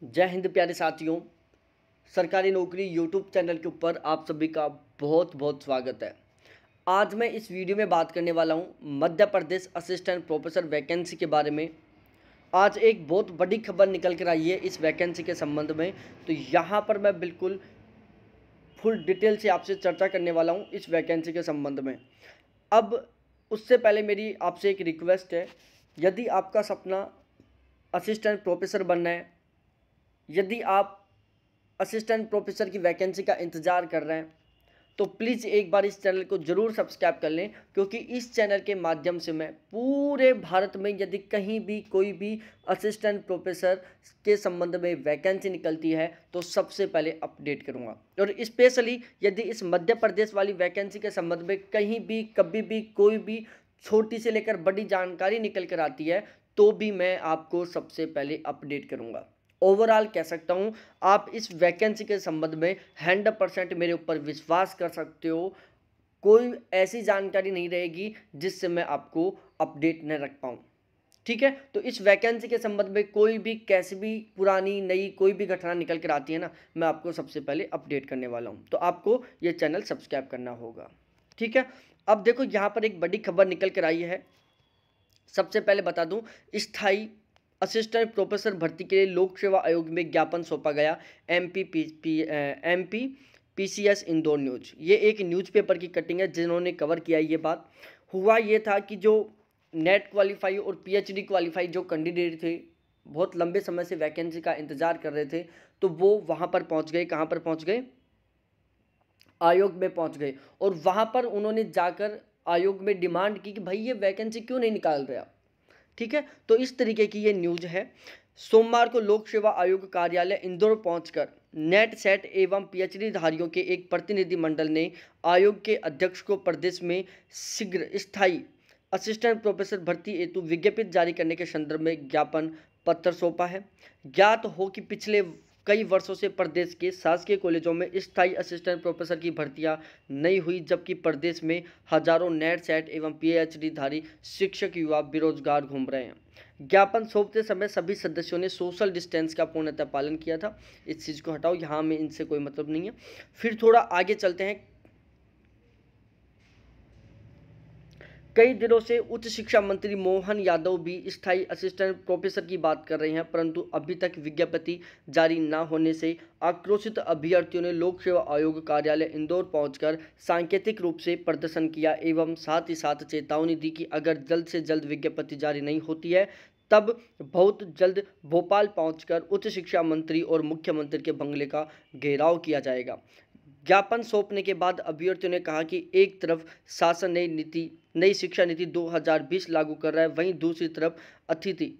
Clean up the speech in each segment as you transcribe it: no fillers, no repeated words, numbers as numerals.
जय हिंद प्यारे साथियों। सरकारी नौकरी यूट्यूब चैनल के ऊपर आप सभी का बहुत बहुत स्वागत है। आज मैं इस वीडियो में बात करने वाला हूं Madhya Pradesh assistant professor vacancy के बारे में। आज एक बहुत बड़ी खबर निकल कर आई है इस वैकेंसी के संबंध में, तो यहाँ पर मैं बिल्कुल फुल डिटेल से आपसे चर्चा करने वाला हूँ इस वैकेंसी के संबंध में। अब उससे पहले मेरी आपसे एक रिक्वेस्ट है, यदि आपका सपना असिस्टेंट प्रोफेसर बनना है, यदि आप असिस्टेंट प्रोफेसर की वैकेंसी का इंतज़ार कर रहे हैं, तो प्लीज़ एक बार इस चैनल को ज़रूर सब्सक्राइब कर लें, क्योंकि इस चैनल के माध्यम से मैं पूरे भारत में यदि कहीं भी कोई भी असिस्टेंट प्रोफेसर के संबंध में वैकेंसी निकलती है तो सबसे पहले अपडेट करूंगा। और स्पेशली यदि इस मध्य प्रदेश वाली वैकेंसी के संबंध में कहीं भी कभी भी कोई भी छोटी से लेकर बड़ी जानकारी निकल कर आती है तो भी मैं आपको सबसे पहले अपडेट करूंगा। ओवरऑल कह सकता हूं, आप इस वैकेंसी के संबंध में 100% मेरे ऊपर विश्वास कर सकते हो। कोई ऐसी जानकारी नहीं रहेगी जिससे मैं आपको अपडेट न रख पाऊँ। ठीक है, तो इस वैकेंसी के संबंध में कोई भी कैसी भी पुरानी नई कोई भी घटना निकल कर आती है ना, मैं आपको सबसे पहले अपडेट करने वाला हूँ। तो आपको ये चैनल सब्सक्राइब करना होगा। ठीक है, अब देखो यहाँ पर एक बड़ी खबर निकल कर आई है। सबसे पहले बता दूं, स्थायी असिस्टेंट प्रोफेसर भर्ती के लिए लोक सेवा आयोग में ज्ञापन सौंपा गया। एमपी पीसीएस इंदौर न्यूज, ये एक न्यूज़पेपर की कटिंग है जिन्होंने कवर किया। ये बात हुआ ये था कि जो नेट क्वालिफाई और पीएचडी क्वालिफाई जो कैंडिडेट थे, बहुत लंबे समय से वैकेंसी का इंतजार कर रहे थे, तो वो वहाँ पर पहुँच गए। कहाँ पर पहुँच गए? आयोग में पहुँच गए। और वहाँ पर उन्होंने जाकर आयोग में डिमांड की कि भाई ये वैकेंसी क्यों नहीं निकाल रहे आप। ठीक है, तो इस तरीके की ये न्यूज है। सोमवार को लोक सेवा आयोग कार्यालय इंदौर पहुंचकर नेट सेट एवं पीएचडी धारियों के एक प्रतिनिधिमंडल ने आयोग के अध्यक्ष को प्रदेश में शीघ्र स्थायी असिस्टेंट प्रोफेसर भर्ती हेतु विज्ञप्ति जारी करने के संदर्भ में ज्ञापन पत्र सौंपा है। ज्ञात हो कि पिछले कई वर्षों से प्रदेश के शासकीय कॉलेजों में स्थायी असिस्टेंट प्रोफेसर की भर्तियां नहीं हुई, जबकि प्रदेश में हजारों नेट सेट एवं पीएचडी धारी शिक्षक युवा बेरोजगार घूम रहे हैं। ज्ञापन सौंपते समय सभी सदस्यों ने सोशल डिस्टेंस का पूर्णतः पालन किया था। इस चीज़ को हटाओ, यहाँ में इनसे कोई मतलब नहीं है। फिर थोड़ा आगे चलते हैं। कई दिनों से उच्च शिक्षा मंत्री मोहन यादव भी स्थायी असिस्टेंट प्रोफेसर की बात कर रहे हैं, परंतु अभी तक विज्ञप्ति जारी न होने से आक्रोशित अभ्यर्थियों ने लोक सेवा आयोग कार्यालय इंदौर पहुंचकर सांकेतिक रूप से प्रदर्शन किया एवं साथ ही साथ चेतावनी दी कि अगर जल्द से जल्द विज्ञप्ति जारी नहीं होती है तब बहुत जल्द भोपाल पहुंचकर उच्च शिक्षा मंत्री और मुख्यमंत्री के बंगले का घेराव किया जाएगा। ज्ञापन सौंपने के बाद अभ्यर्थियों ने कहा कि एक तरफ शासन नई शिक्षा नीति 2020 लागू कर रहा है, वहीं दूसरी तरफ अतिथि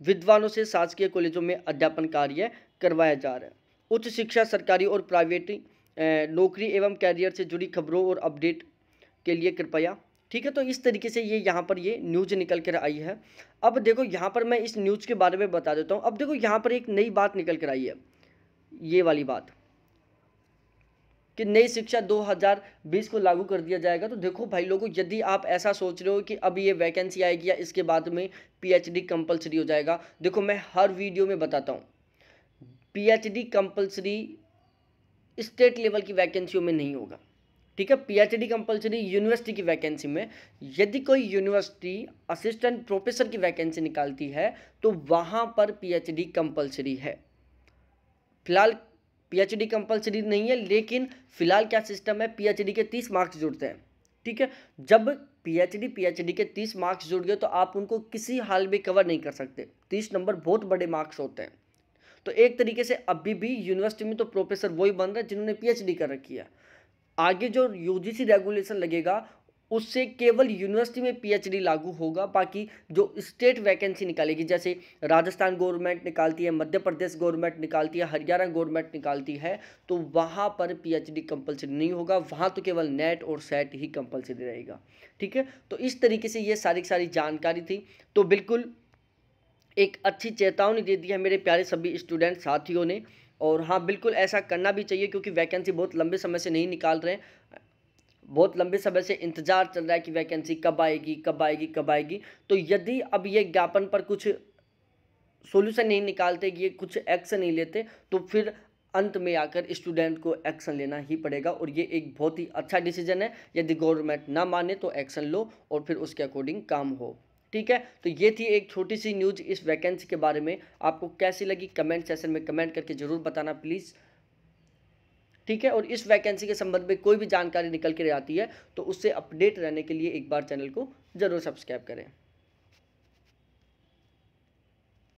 विद्वानों से शासकीय कॉलेजों में अध्यापन कार्य करवाया जा रहा है। उच्च शिक्षा, सरकारी और प्राइवेट नौकरी एवं कैरियर से जुड़ी खबरों और अपडेट के लिए कृपया। ठीक है, तो इस तरीके से ये यहाँ पर ये न्यूज निकल कर आई है। अब देखो यहाँ पर मैं इस न्यूज के बारे में बता देता हूँ। अब देखो यहाँ पर एक नई बात निकल कर आई है, ये वाली बात कि नई शिक्षा 2020 को लागू कर दिया जाएगा। तो देखो भाई लोगों, यदि आप ऐसा सोच रहे हो कि अब ये वैकेंसी आएगी या इसके बाद में पीएचडी कंपलसरी हो जाएगा, देखो मैं हर वीडियो में बताता हूँ, पीएचडी कंपलसरी स्टेट लेवल की वैकेंसियों में नहीं होगा। ठीक है, पीएचडी कंपलसरी यूनिवर्सिटी की वैकेंसी में। यदि कोई यूनिवर्सिटी असिस्टेंट प्रोफेसर की वैकेंसी निकालती है तो वहाँ पर पीएचडी कंपलसरी है। फिलहाल पीएचडी कंपलसरी नहीं है, लेकिन फिलहाल क्या सिस्टम है, पीएचडी के 30 मार्क्स जुड़ते हैं। ठीक है, जब पीएचडी के 30 मार्क्स जुड़ गए तो आप उनको किसी हाल में कवर नहीं कर सकते। 30 नंबर बहुत बड़े मार्क्स होते हैं। तो एक तरीके से अभी भी यूनिवर्सिटी में तो प्रोफेसर वही बन रहे हैं जिन्होंने पीएचडी कर रखी है। आगे जो यूजीसी रेगुलेशन लगेगा उससे केवल यूनिवर्सिटी में पीएचडी लागू होगा। बाकी जो स्टेट वैकेंसी निकालेगी, जैसे राजस्थान गवर्नमेंट निकालती है, मध्य प्रदेश गवर्नमेंट निकालती है, हरियाणा गवर्नमेंट निकालती है, तो वहाँ पर पीएचडी कंपलसरी नहीं होगा। वहाँ तो केवल नेट और सेट ही कंपलसरी रहेगा। ठीक है, तो इस तरीके से ये सारी की सारी जानकारी थी। तो बिल्कुल एक अच्छी चेतावनी दे दी है मेरे प्यारे सभी स्टूडेंट साथियों ने। और हाँ, बिल्कुल ऐसा करना भी चाहिए, क्योंकि वैकेंसी बहुत लंबे समय से नहीं निकाल रहे हैं। बहुत लंबे समय से इंतजार चल रहा है कि वैकेंसी कब आएगी कब आएगी कब आएगी। तो यदि अब ये ज्ञापन पर कुछ सॉल्यूशन नहीं निकालते, ये कुछ एक्शन नहीं लेते, तो फिर अंत में आकर स्टूडेंट को एक्शन लेना ही पड़ेगा। और ये एक बहुत ही अच्छा डिसीजन है। यदि गवर्नमेंट ना माने तो एक्शन लो और फिर उसके अकॉर्डिंग काम हो। ठीक है, तो ये थी एक छोटी सी न्यूज़ इस वैकेंसी के बारे में। आपको कैसी लगी कमेंट सेशन में कमेंट करके ज़रूर बताना प्लीज़। ठीक है, और इस वैकेंसी के संबंध में कोई भी जानकारी निकल के आती है तो उससे अपडेट रहने के लिए एक बार चैनल को ज़रूर सब्सक्राइब करें।